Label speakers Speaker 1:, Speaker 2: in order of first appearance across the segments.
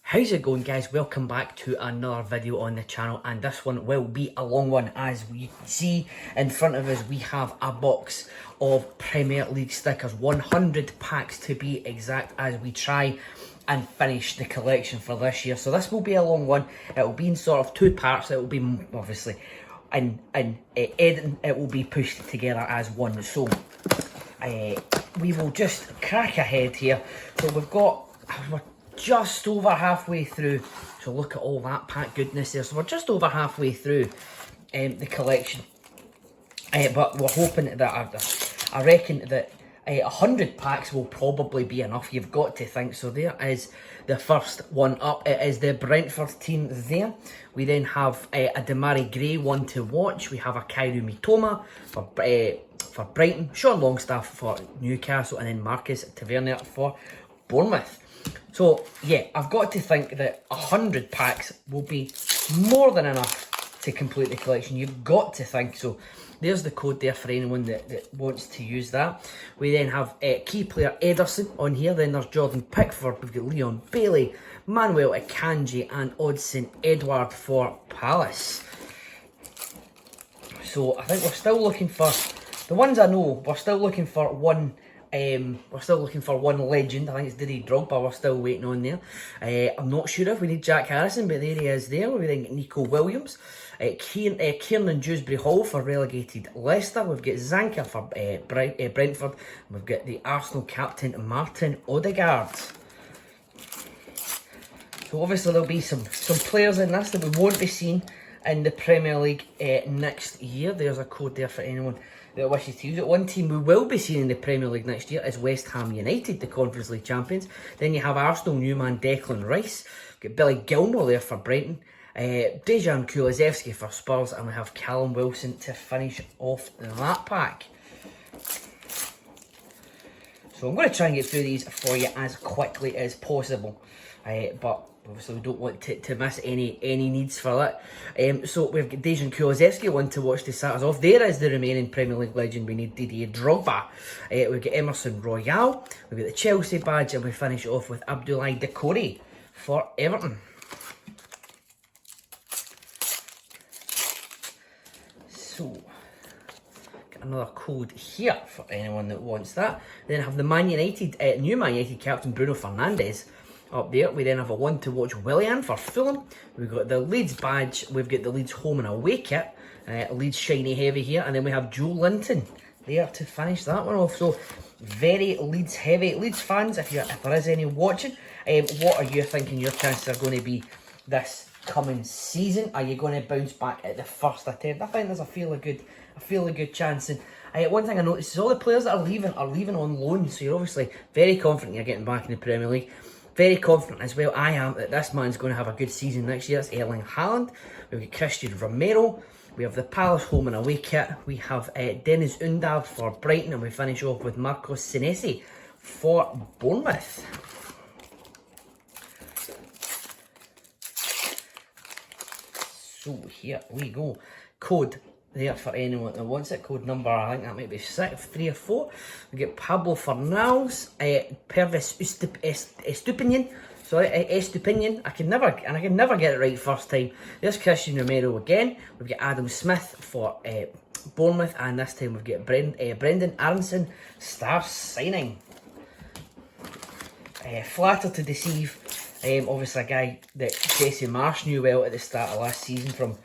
Speaker 1: How's it going, guys? Welcome back to another video on the channel, and this one will be a long one. As we see in front of us, we have a box of Premier League stickers, 100 packs to be exact, as we try and finish the collection for this year. So this will be a long one. It will be in sort of two parts. It will be obviously in editing, it will be pushed together as one. So we will just crack ahead here. So we're just over halfway through, so look at all that pack goodness there. So we're just over halfway through the collection, but we're hoping that I reckon that 100 packs will probably be enough. You've got to think. So there is the first one up. It is the Brentford team there. We then have a Demarai Gray one to watch. We have a Kaoru Mitoma for Brighton, Sean Longstaff for Newcastle, and then Marcus Tavernier for Bournemouth. So yeah, I've got to think that 100 packs will be more than enough to complete the collection. You've got to think so. There's the code there for anyone that wants to use that. We then have key player Ederson on here. Then there's Jordan Pickford. We've got Leon Bailey, Manuel Akanji, and Odsonne Edouard for Palace. So I think we're still looking for the ones I know. We're still looking for one. We're still looking for one legend. I think it's Didier Drogba we're still waiting on there. I'm not sure if we need Jack Harrison, but there he is there. We then get Nico Williams. Kiernan Dewsbury Hall for relegated Leicester. We've got Zanka for Brentford. We've got the Arsenal captain Martin Odegaard. So obviously there'll be some players in this that we won't be seeing in the Premier League next year. There's a code there for anyone that wishes to use it. One team we will be seeing in the Premier League next year is West Ham United, the Conference League champions. Then you have Arsenal new man Declan Rice. We've got Billy Gilmour there for Brighton. Dejan Kulusevski for Spurs, and we have Callum Wilson to finish off that pack. So I'm going to try and get through these for you as quickly as possible, but obviously we don't want to miss any needs for that. So we've got Dejan Kulusevski, one to watch to start us off. There is the remaining Premier League legend. We need Didier Drogba. We've got Emerson Royale. We've got the Chelsea badge, and we finish off with Abdoulaye Doucouré for Everton. So, got another code here for anyone that wants that. Then have the Man United, new Man United captain Bruno Fernandes up there. We then have a one to watch Willian for Fulham. We've got the Leeds badge. We've got the Leeds home and away kit. Leeds shiny heavy here, and then we have Joe Linton there to finish that one off. So very Leeds heavy. Leeds fans, if there is any watching, what are you thinking your chances are going to be this coming season? Are you going to bounce back at the first attempt? I think there's a fairly good chance. And one thing I noticed is all the players that are leaving on loan. So you're obviously very confident you're getting back in the Premier League. Very confident as well I am that this man's going to have a good season next year. It's Erling Haaland. We've got Christian Romero. We have the Palace home and away kit. We have Dennis Undav for Brighton, and we finish off with Marcos Senesi for Bournemouth. So here we go. Code there for anyone that wants it. Code number, I think that might be 3 or 4. We get Pablo Fornals, Pervis Estupinian. Sorry, Estupinian. I can never get it right first time. There's Christian Romero again. We've got Adam Smith for Bournemouth, and this time we've got Brendan Aronson, star signing. Flatter to deceive. Obviously a guy that Jesse Marsh knew well at the start of last season from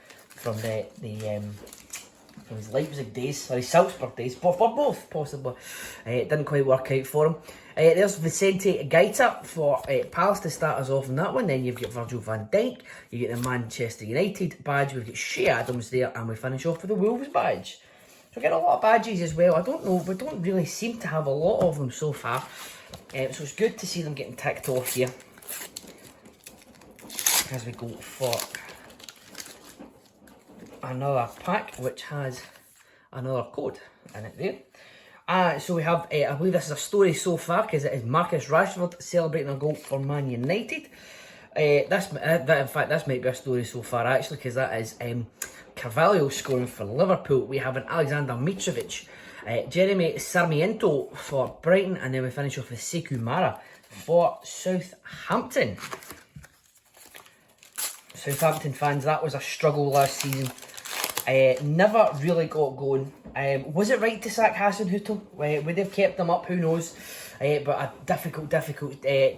Speaker 1: his Leipzig days, sorry, Salzburg days, for both possibly. It didn't quite work out for him. There's Vicente Gaeta for Palace to start us off on that one. Then you've got Virgil van Dijk, you get the Manchester United badge, we've got Shea Adams there, and we finish off with the Wolves badge. So we get a lot of badges as well. I don't know, we don't really seem to have a lot of them so far. So it's good to see them getting ticked off here as we go for another pack which has another code in it there. So we have, I believe this is a story so far, because it is Marcus Rashford celebrating a goal for Man United. In fact, this might be a story so far actually, because that is Carvalho scoring for Liverpool. We have an Alexander Mitrovic, Jeremy Sarmiento for Brighton, and then we finish off with Sekou Mara for Southampton. Southampton fans, that was a struggle last season. Never really got going. Was it right to sack Hasenhüttl? Would have kept them up, who knows? But a difficult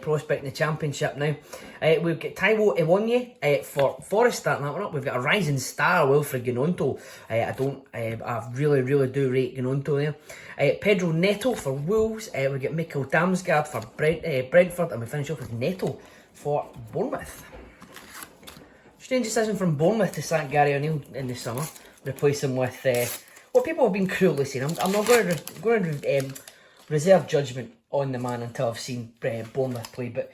Speaker 1: prospect in the Championship now. We've got Taiwo Iwonye for Forest starting that one up. We've got a rising star, Wilfred Gnonto. I really do rate Gnonto there. Pedro Neto for Wolves. We've got Mikkel Damsgaard for Brentford, and we finish off with Neto for Bournemouth. Strange decision from Bournemouth to sack Gary O'Neill in the summer. Replace him with what people have been cruelly saying. I'm not going to reserve judgment on the man until I've seen Bournemouth play. But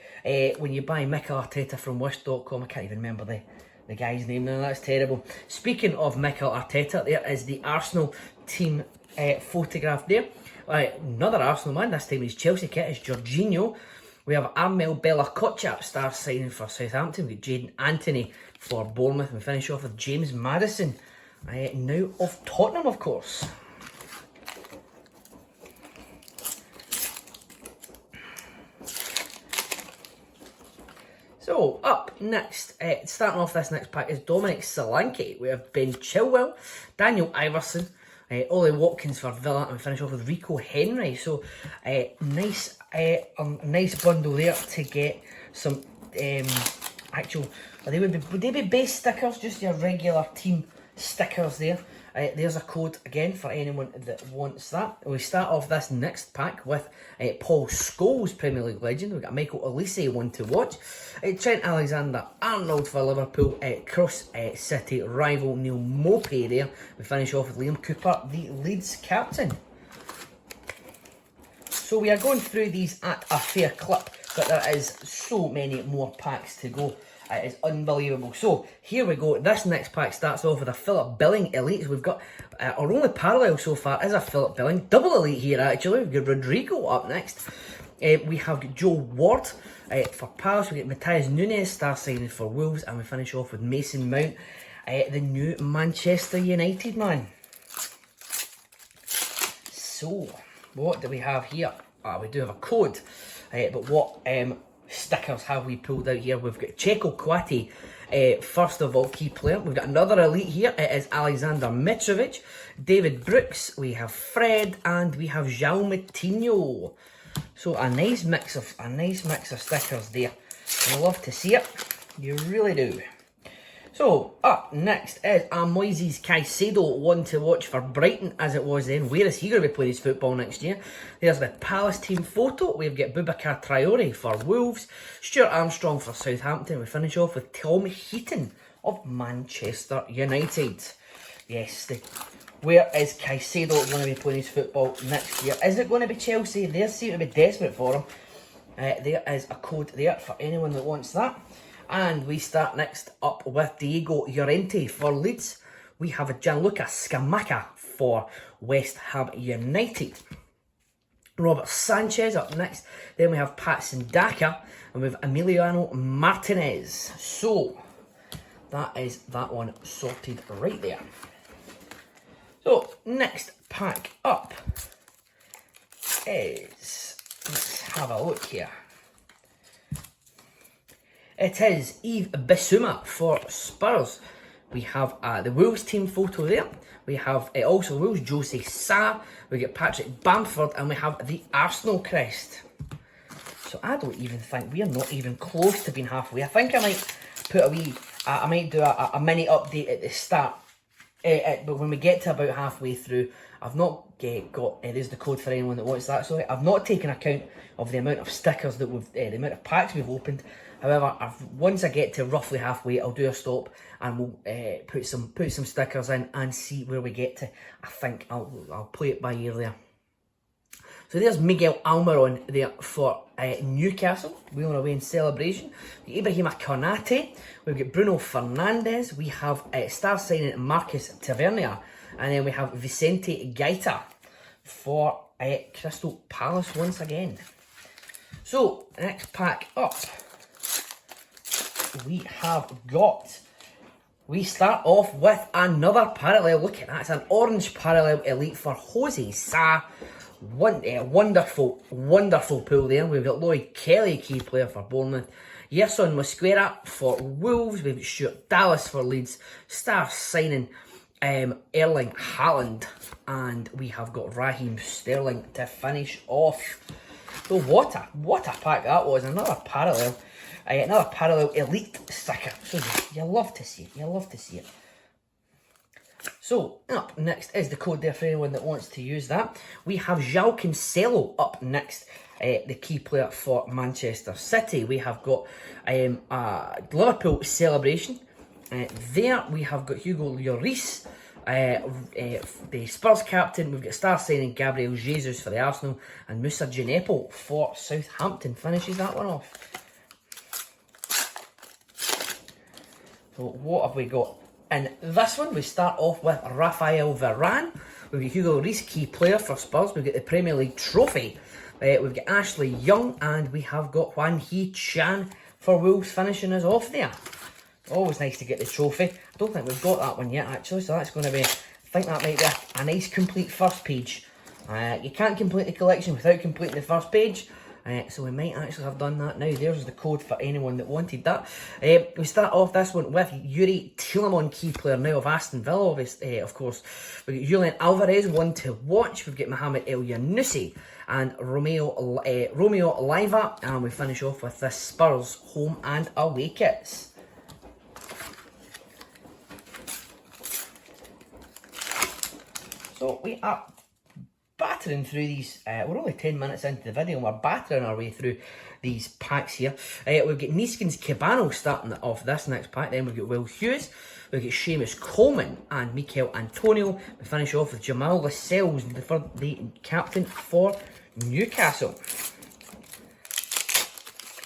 Speaker 1: when you buy Mikel Arteta from Wish.com, I can't even remember the guy's name now. That's terrible. Speaking of Mikel Arteta, there is the Arsenal team photograph there. Another Arsenal man. This time his Chelsea kit is Jorginho. We have Amel Bella Kotchap star signing for Southampton. We have Jaden Anthony for Bournemouth. And we finish off with James Maddison, now of Tottenham, of course. So, up next, starting off this next pack is Dominic Solanke. We have Ben Chilwell, Daniel Iverson, Ollie Watkins for Villa, and we finish off with Rico Henry. So, nice bundle there to get some actual. Would they be base stickers? Just your regular team stickers there. There's a code again for anyone that wants that. We start off this next pack with Paul Scholes, Premier League legend. We've got Michael Olise, one to watch. Trent Alexander-Arnold for Liverpool. Cross City rival Neil Maupay there. We finish off with Liam Cooper, the Leeds captain. So we are going through these at a fair clip, but there is so many more packs to go. It is unbelievable. So here we go. This next pack starts off with a Philip Billing elite. We've got our only parallel so far is a Philip Billing double elite here. Actually, we've got Rodrigo up next. We have got Joe Ward for Palace. We get Matthias Nunes star signing for Wolves, and we finish off with Mason Mount, the new Manchester United man. So what do we have here? We do have a code, but what stickers have we pulled out here? We've got Checo Kouyaté, first of all, key player. We've got another elite here. It is Alexander Mitrovic, David Brooks, we have Fred, and we have João Moutinho. So a nice mix of stickers there. I love to see it. You really do. So, up next is a Moises Caicedo, one to watch for Brighton as it was then. Where is he going to be playing his football next year? There's the Palace team photo. We've got Boubacar Traore for Wolves, Stuart Armstrong for Southampton. We finish off with Tom Heaton of Manchester United. Yes, where is Caicedo going to be playing his football next year? Is it going to be Chelsea? They seem to be desperate for him. There is a code there for anyone that wants that. And we start next up with Diego Llorente for Leeds. We have a Gianluca Scamacca for West Ham United. Robert Sanchez up next. Then we have Patson Daka. And we have Emiliano Martinez. So, that is that one sorted right there. So, next pack up is... Let's have a look here. It is Yves Bissouma for Spurs. We have the Wolves team photo there. We have also Wolves, Jose Sa. We get Patrick Bamford, and we have the Arsenal crest. So I don't even think we are not even close to being halfway. I think I might put a wee, I might do a mini update at the start. But when we get to about halfway through, I've not got, there's the code for anyone that wants that. So I've not taken account of the amount of stickers that we've, the amount of packs we've opened. However, once I get to roughly halfway, I'll do a stop and we'll put some stickers in and see where we get to. I think I'll play it by ear there. So there's Miguel Almiron there for Newcastle, wheeling away in celebration. Ibrahima Konate, we've got Bruno Fernandes, we have star signing Marcus Tavernier, and then we have Vicente Gaita for Crystal Palace once again. So, next pack up, we start off with another parallel. Look at that, it's an orange parallel elite for Jose Sa. Wonderful pull there. We've got Lloyd Kelly, key player for Bournemouth. Yerson Mosquera for Wolves. We've got Stuart Dallas for Leeds. Star signing Erling Haaland. And we have got Raheem Sterling to finish off. So what a pack that was. Another parallel elite sticker. So you love to see it. You love to see it. So, up next is the code there for anyone that wants to use that. We have João Cancelo up next, the key player for Manchester City. We have got a Liverpool celebration. There we have got Hugo Lloris, the Spurs captain. We've got star signing Gabriel Jesus for the Arsenal, and Moussa Djenepo for Southampton finishes that one off. So what have we got? In this one, we start off with Rafael Varane. We've got Hugo Lloris, key player for Spurs. We've got the Premier League trophy. We've got Ashley Young, and we have got Hwan Hee-chan for Wolves finishing us off there. Always nice to get the trophy. I don't think we've got that one yet, actually, so that's going to be, I think that might be a nice complete first page. You can't complete the collection without completing the first page. So we might actually have done that now. There's the code for anyone that wanted that. We start off this one with Yuri Tielemans, key player now of Aston Villa, obviously, of course. We've got Julian Alvarez, one to watch. We've got Mohamed El Younousi and Romeo Laiva. And we finish off with the Spurs home and away kits. So we are battering through these. We're only 10 minutes into the video and we're battering our way through these packs here. We've got Neeskens Cabano starting off this next pack. Then we've got Will Hughes, we've got Seamus Coleman and Mikel Antonio. We finish off with Jamal Lascelles, the captain for Newcastle.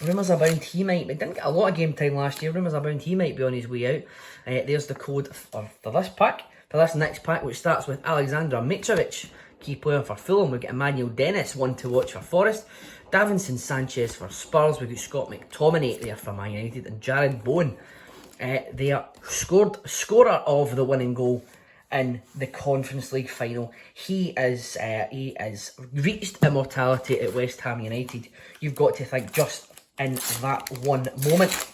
Speaker 1: Rumours abound he might, but didn't get a lot of game time last year. Rumours abound he might be on his way out. There's the code for this pack. For this next pack, which starts with Alexander Mitrovic, key player for Fulham. We've got Emmanuel Dennis, one to watch for Forest. Davinson Sanchez for Spurs. We've got Scott McTominay there for Man United. And Jared Bowen, their scorer of the winning goal in the Conference League final. He is reached immortality at West Ham United. You've got to think just in that one moment.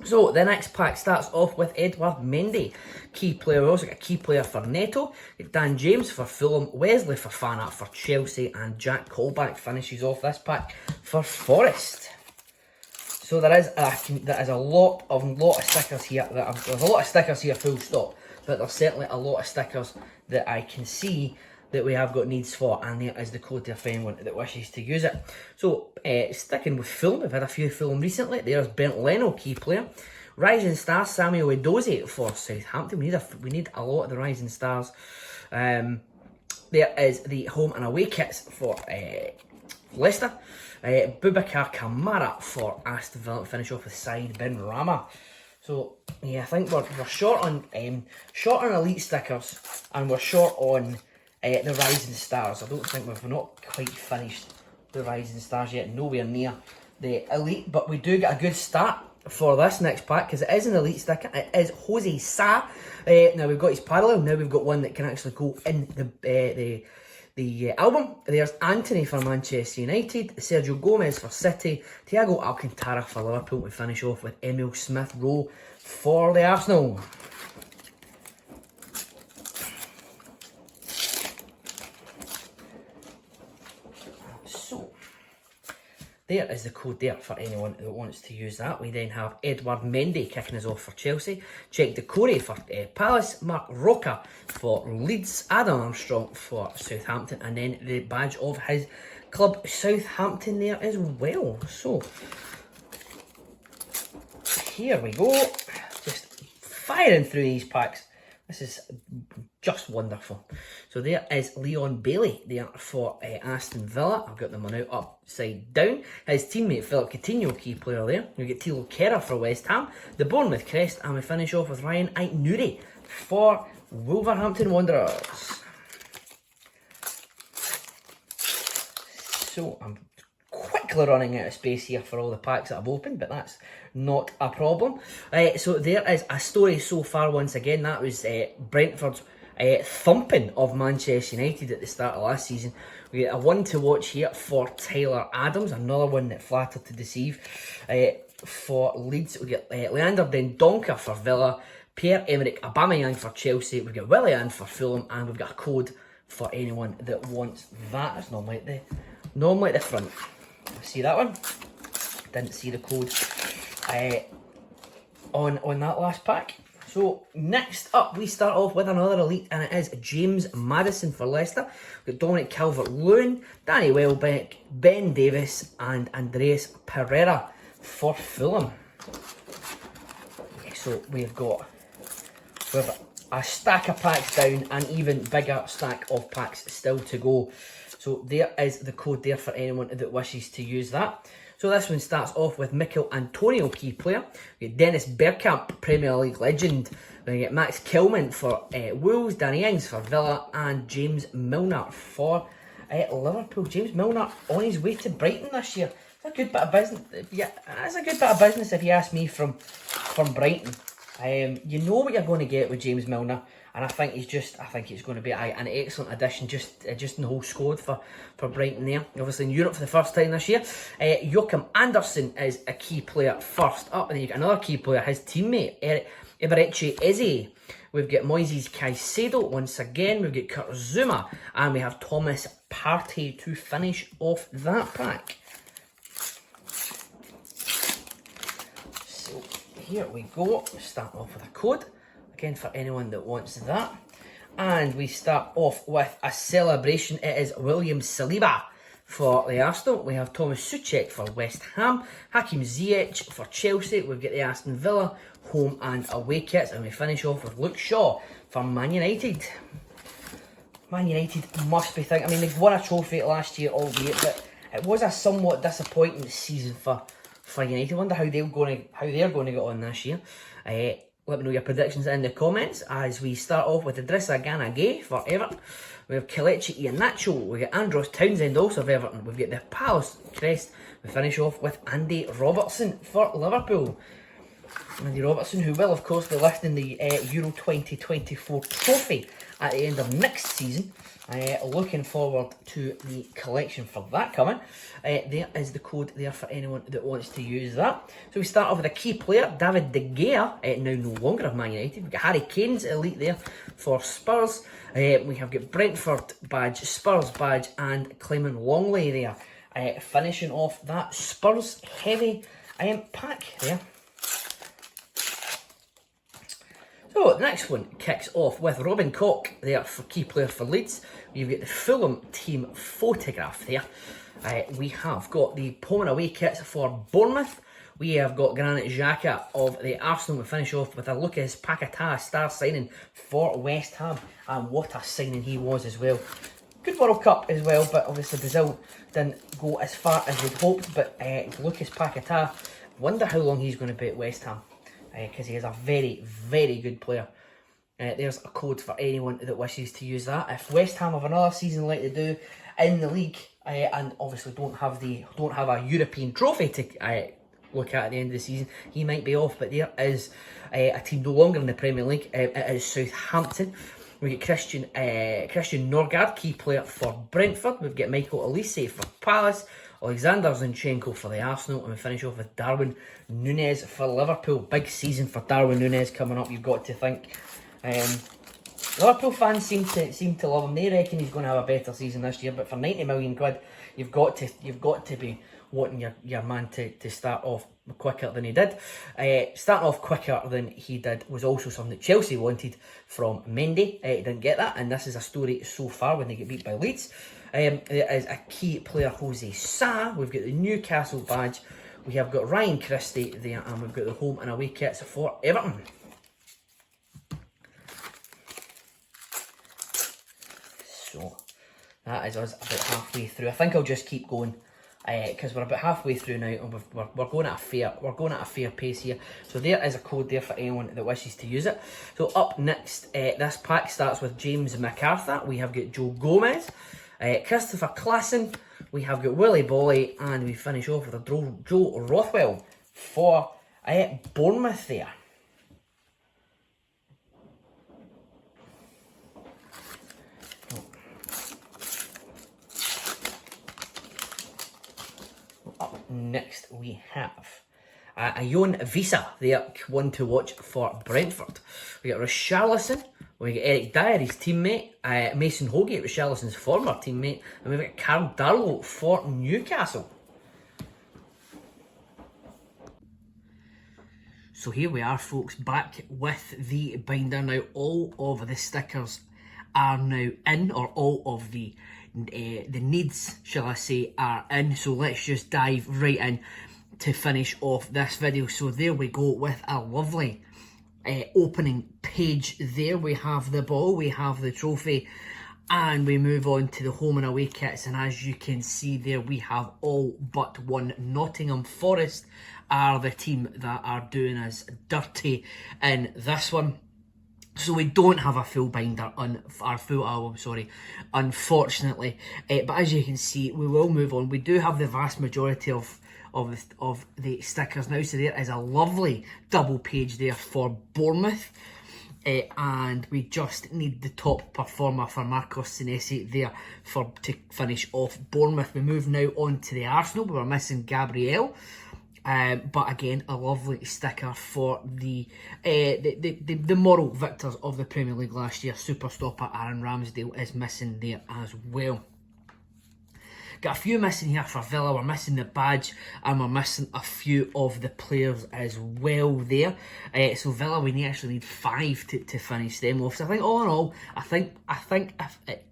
Speaker 1: So the next pack starts off with Edouard Mendy, key player. We also got a key player for Neto, Dan James for Fulham, Wesley Fofana for Chelsea, and Jack Colback finishes off this pack for Forest. So there is a lot of stickers here. There's a lot of stickers here, full stop. But there's certainly a lot of stickers that I can see that we have got needs for, and there is the code there for anyone that wishes to use it. So, sticking with Fulham, we've had a few Fulham recently. There's Bernd Leno, key player. Rising Star, Samuel Edozie for Southampton. We need a lot of the Rising Stars. There is the home and away kits for Leicester. Boubacar Kamara for Aston Villa. Finish off with Said Bin Rama. So, yeah, I think we're short on elite stickers, and we're short on the Rising Stars. I don't think we've not quite finished the Rising Stars yet, nowhere near the elite, but we do get a good start for this next pack because it is an elite sticker. It is Jose Sa. Now we've got his parallel. Now we've got one that can actually go in the album. There's Anthony for Manchester United, Sergio Gomez for City, Thiago Alcantara for Liverpool. We finish off with Emil Smith-Rowe for the Arsenal. There is the code there for anyone that wants to use that. We then have Edouard Mendy kicking us off for Chelsea. Check Decore for Palace. Mark Roca for Leeds. Adam Armstrong for Southampton. And then the badge of his club, Southampton, there as well. So, here we go. Just firing through these packs. This is just wonderful. So there is Leon Bailey there for Aston Villa. I've got them now upside down. His teammate Philip Coutinho, key player there. We get Thilo Kehrer for West Ham. The Bournemouth crest. And we finish off with Ryan Aït-Nouri for Wolverhampton Wanderers. So I'm quickly running out of space here for all the packs that I've opened, but that's not a problem. So there is a story so far once again. That was Brentford's thumping of Manchester United at the start of last season. We get a one to watch here for Tyler Adams, another one that flattered to deceive. For Leeds, we get Leander Dendoncker for Villa, Pierre-Emerick Aubameyang for Chelsea, we've got Willian for Fulham, and we've got a code for anyone that wants that. It's normally at the front. See that one? Didn't see the code on that last pack. So next up, we start off with another elite, and it is James Maddison for Leicester. We've got Dominic Calvert-Lewin, Danny Welbeck, Ben Davis, and Andreas Pereira for Fulham. So we've got a stack of packs down, and even bigger stack of packs still to go. So there is the code there for anyone that wishes to use that. So this one starts off with Mikel Antonio, key player. We get Dennis Bergkamp, Premier League legend. We get Max Kilman for Wolves, Danny Ings for Villa, and James Milner for Liverpool. James Milner on his way to Brighton this year. It's a good bit of business. Yeah, it's a good bit of business if you ask me from Brighton. You know what you're going to get with James Milner, and I think he's going to be an excellent addition just in the whole squad for Brighton there. Obviously in Europe for the first time this year. Joachim Andersen is a key player first up, and then you get another key player, his teammate Eberechi Eze. We've got Moises Caicedo once again. We've got Kurt Zouma, and we have Thomas Partey to finish off that pack. So here we go. Start off with a code again for anyone that wants that, and we start off with a celebration. It is William Saliba for the Arsenal. We have Thomas Souček for West Ham, Hakim Ziyech for Chelsea. We've got the Aston Villa home and away kits, and we finish off with Luke Shaw for Man United. Man United must be thinking, I mean, they've won a trophy last year, albeit, but it was a somewhat disappointing season for United. I wonder how they're going to get on this year. Let me know your predictions in the comments as we start off with Idrissa Gana Gueye for Everton. We have Kelechi Iheanacho. We get Andros Townsend also for Everton. We've got the Palace crest. We finish off with Andy Robertson for Liverpool. Andy Robertson, who will of course be lifting the Euro 2024 trophy at the end of next season. Looking forward to the collection for that coming. There is the code there for anyone that wants to use that. So we start off with a key player, David De Gea, now no longer of Man United. We've got Harry Kane's elite there for Spurs. We have got Brentford badge, Spurs badge, and Clement Longley there. Finishing off that Spurs heavy pack there. So the next one kicks off with Robin Koch there for key player for Leeds. You've got the Fulham team photograph there. We have got the home and away kits for Bournemouth. We have got Granit Xhaka of the Arsenal. We finish off with a Lucas Paquetá star signing for West Ham. And what a signing he was as well. Good World Cup as well, but obviously Brazil didn't go as far as we'd hoped. But Lucas Paquetá, wonder how long he's going to be at West Ham. Because he is a very, very good player. There's a code for anyone that wishes to use that. If West Ham have another season like they do in the league, and obviously don't have a European trophy to look at the end of the season, he might be off. But there is a team no longer in the Premier League. It is Southampton. We get Christian Norgard, key player for Brentford. We've got Michael Olise for Palace, Alexander Zinchenko for the Arsenal, and we finish off with Darwin Núñez for Liverpool. Big season for Darwin Núñez coming up, you've got to think. Liverpool fans seem to love him. They reckon he's going to have a better season this year, but for 90 million quid, you've got to be wanting your man to start off quicker than he did. Starting off quicker than he did was also something that Chelsea wanted from Mendy. He didn't get that, and this is a story so far when they get beat by Leeds. There is a key player, Jose Sa. We've got the Newcastle badge. We have got Ryan Christie there, and we've got the home and away kits for Everton. So that is us about halfway through. I think I'll just keep going because we're about halfway through now, and we're going at a fair pace here. So there is a code there for anyone that wishes to use it. So up next, this pack starts with James McArthur. We have got Joe Gomez. Christopher Klassen, we have got Willie Bolly, and we finish off with a Joe Rothwell for Bournemouth there. next we have a Yon Visa, the one to watch for Brentford. We got Richarlison, we got Eric Dyer, his teammate, Mason Holgate, Richarlison's former teammate, and we've got Carl Darlow for Newcastle. So here we are, folks, back with the binder now. All of the stickers are now in, or all of the needs, shall I say, are in. So let's just dive right in to finish off this video. So there we go with a lovely opening page there. We have the ball, we have the trophy, and we move on to the home and away kits. And as you can see there, we have all but one. Nottingham Forest are the team that are doing us dirty in this one. So we don't have a full binder on our full album, sorry, unfortunately. But as you can see, we will move on. We do have the vast majority of the stickers now. So there is a lovely double page there for Bournemouth. And we just need the top performer for Marcos Senesi there to finish off Bournemouth. We move now on to the Arsenal. We were missing Gabriel. But again, a lovely sticker for the moral victors of the Premier League last year. Super stopper Aaron Ramsdale is missing there as well. Got a few missing here for Villa. We're missing the badge, and we're missing a few of the players as well there. So Villa, we actually need 5 to finish them off. So I think all in all, I think if at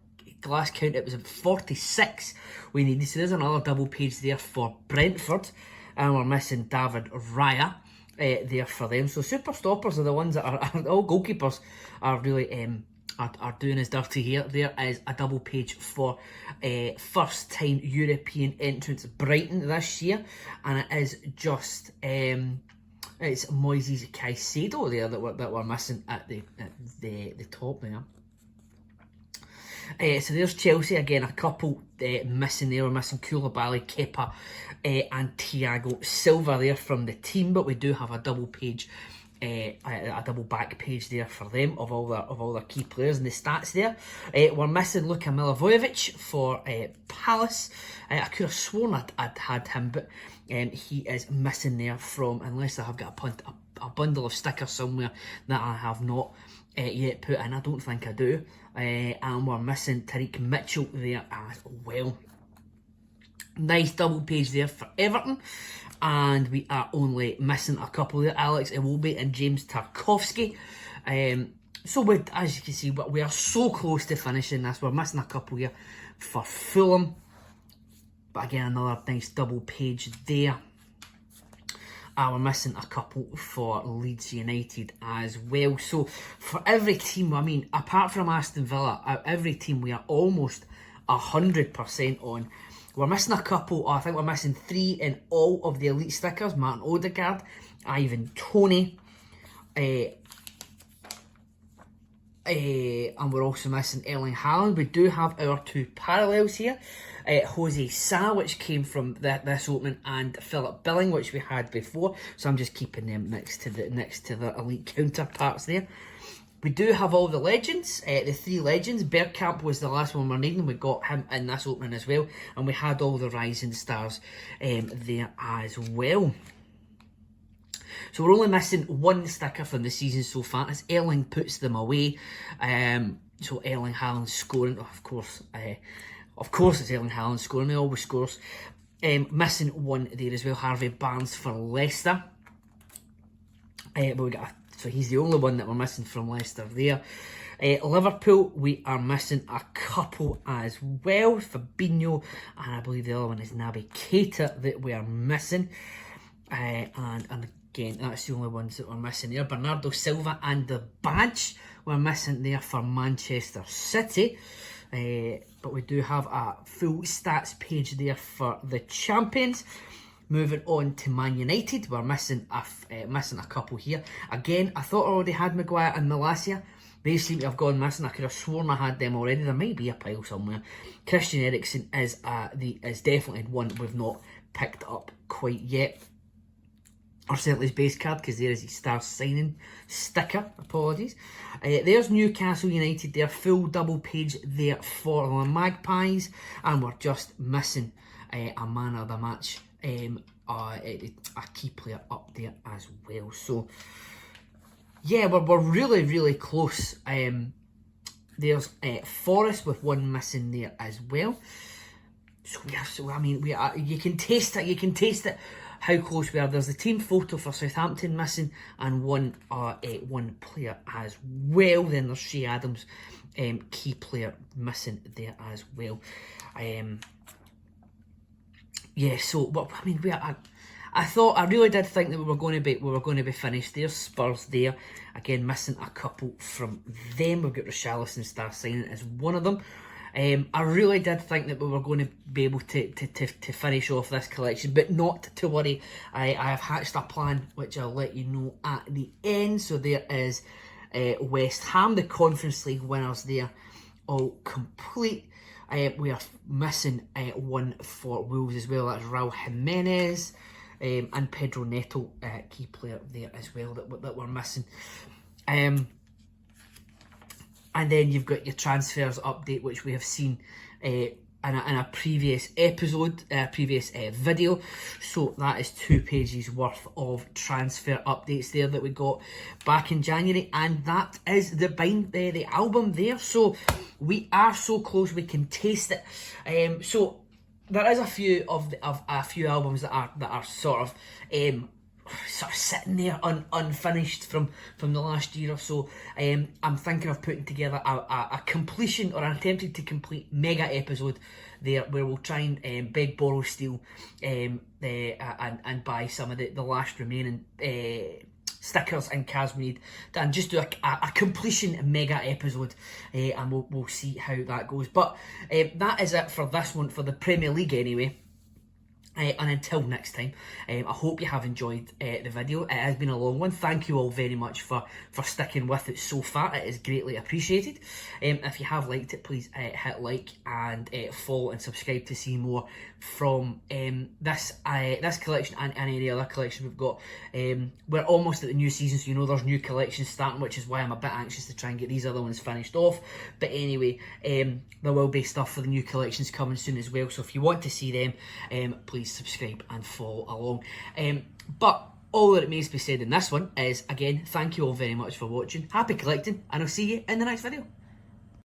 Speaker 1: last count it was 46 we needed. So there's another double page there for Brentford. And we're missing David Raya there for them. So super stoppers are the ones that are all goalkeepers are really are doing us dirty here. There is a double page for first time European entrance Brighton this year, and it is just it's Moises Caicedo there that we're missing at the top there. So there's Chelsea again, a couple missing there. We're missing Koulibaly, Kepa, and Thiago Silva there from the team, but we do have a double page, a double back page there for them of all their key players and the stats there. We're missing Luka Milivojevic for Palace. I could have sworn I'd had him, but he is missing there from, unless I have got a bundle of stickers somewhere that I have not yet put in. I don't think I do. And we're missing Tariq Mitchell there as well. Nice double page there for Everton. And we are only missing a couple there. Alex Iwobi and James Tarkowski. So as you can see, we are so close to finishing this. We're missing a couple here for Fulham. But again, another nice double page there. We're missing a couple for Leeds United as well. So for every team, I mean, apart from Aston Villa, every team we are almost 100% on. We're missing a couple. I think we're missing 3 in all of the elite stickers. Martin Odegaard, Ivan Toney, and we're also missing Erling Haaland. We do have our 2 parallels here. Jose Sa, which came from this opening, and Philip Billing, which we had before. So I'm just keeping them next to the elite counterparts there. We do have all the legends, the 3 legends. Bergkamp was the last one we're needing. We got him in this opening as well, and we had all the rising stars there as well. So we're only missing 1 sticker from the season so far. As Erling puts them away. So Erling Haaland scoring, of course. Of course it's Erling Haaland scoring. He always scores. Missing 1 there as well. Harvey Barnes for Leicester. But we got so he's the only one that we're missing from Leicester there. Liverpool, we are missing a couple as well. Fabinho, and I believe the other one is Naby Keita that we are missing. And again, that's the only ones that we're missing there. Bernardo Silva and the badge we're missing there for Manchester City. But we do have a full stats page there for the champions. Moving on to Man United, we're missing a couple here. Again, I thought I already had Maguire and Malacia. They seem to have gone missing. I could have sworn I had them already. There might be a pile somewhere. Christian Eriksen is definitely one we've not picked up quite yet. Or certainly his base card, because there is his star signing sticker. Apologies. There's Newcastle United, their full double page there for the Magpies. And we're just missing a man of the match a key player up there as well. So yeah, we're really, really close. There's Forest with one missing there as well. So I mean, we are. You can taste it. You can taste it. How close we are. There's the team photo for Southampton missing, and one player as well. Then there's Shea Adams, key player missing there as well. Yeah. So, but I mean, I really did think that we were going to be finished. There's Spurs there again, missing a couple from them. We've got Richarlison star signing as one of them. I really did think that we were going to be able to finish off this collection, but not to worry. I have hatched a plan which I'll let you know at the end. So there is West Ham, the Conference League winners there, all complete. We are missing one for Wolves as well. That's Raul Jimenez and Pedro Neto, key player there as well that we're missing. And then you've got your transfers update, which we have seen in a previous episode, previous video. So that is 2 pages worth of transfer updates there that we got back in January, and that is the album there. So we are so close, we can taste it. So there is a few albums that are sort of sitting there unfinished from the last year or so. I'm thinking of putting together a completion, or an attempted to complete mega episode there, where we'll try and beg, borrow, steal, and buy some of the last remaining stickers and cards we need, and just do a completion mega episode, and we'll see how that goes. But that is it for this one, for the Premier League anyway. And until next time, I hope you have enjoyed the video. It has been a long one. Thank you all very much for sticking with it so far. It is greatly appreciated. If you have liked it, please hit like and follow and subscribe to see more from this collection and any other collection we've got. We're almost at the new season, so you know there's new collections starting, which is why I'm a bit anxious to try and get these other ones finished off. But anyway, there will be stuff for the new collections coming soon as well, so if you want to see them, please subscribe and follow along. But all that remains to be said in this one is, again, thank you all very much for watching. Happy collecting, and I'll see you in the next video.